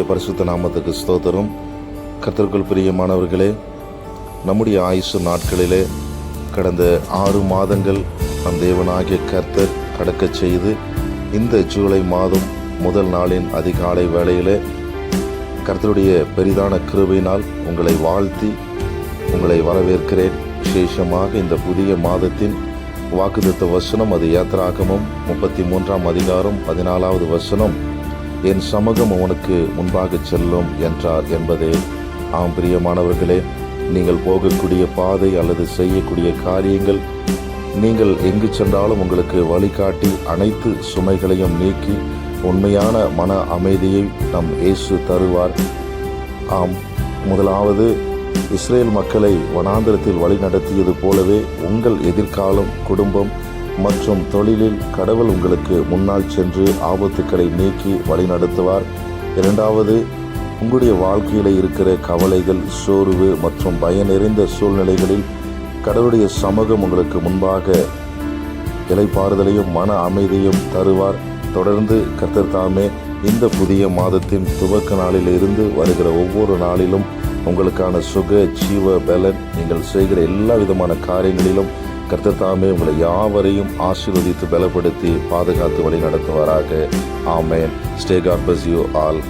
பரிசுத்த நாமத்துக்கு ஸ்தோத்திரம். கர்த்தருக்குள் பிரியமானவர்களே, நம்முடைய ஆயுசு நாட்களிலே கடந்த 6 மாதங்கள் நம் தேவனாகிய கர்த்தர் கடக்கச் செய்து இந்த ஜூலை மாதம் முதல் நாளின் அதிகாலை வேளையிலே கர்த்தருடைய பெரிதான கிருபையினால் உங்களை வாழ்த்தி உங்களை வரவேற்கிறேன். விசேஷமாக இந்த புதிய மாதத்தின் வாக்குத்தத்த வசனம், அது யாத்திராகமம் 33ஆம் அதிகாரம் 14வது வசனம், என் சமூகம் அவனுக்கு முன்பாக செல்லும் என்றார் என்பதே. ஆம் பிரியமானவர்களே, நீங்கள் போகக்கூடிய பாதை அல்லது செய்யக்கூடிய காரியங்கள், நீங்கள் எங்கு சென்றாலும் உங்களுக்கு வழிகாட்டி அனைத்து சுமைகளையும் நீக்கி உண்மையான மன அமைதியை நம் இயேசு தருவார். ஆம், முதலாவது இஸ்ரேல் மக்களை வனாந்திரத்தில் வழி நடத்தியது போலவே உங்கள் எதிர்காலம், குடும்பம் மற்றும் தொழிலில் கடவுள் உங்களுக்கு முன்னால் சென்று ஆபத்துக்களை நீக்கி வழி நடத்துவார். இரண்டாவது, உங்களுடைய வாழ்க்கையில் இருக்கிற கவலைகள், சோர்வு மற்றும் பயனறிந்த சூழ்நிலைகளில் கடவுளுடைய சமூகம் உங்களுக்கு முன்பாக இளைப்பாறுதலையும் மன அமைதியும் தருவார். தொடர்ந்து கர்த்தர் தாமே இந்த புதிய மாதத்தின் துவக்க நாளில் இருந்து வருகிற ஒவ்வொரு நாளிலும் உங்களுக்கான சுக ஜீவ பலன், நீங்கள் செய்கிற எல்லா விதமான காரியங்களிலும் கர்த்தர் தாமே உங்களை யாவரையும் ஆசீர்வதித்து பலப்படுத்தி பாதுகாத்து வழி நடத்துவாராக. Amen. Stay God bless you all.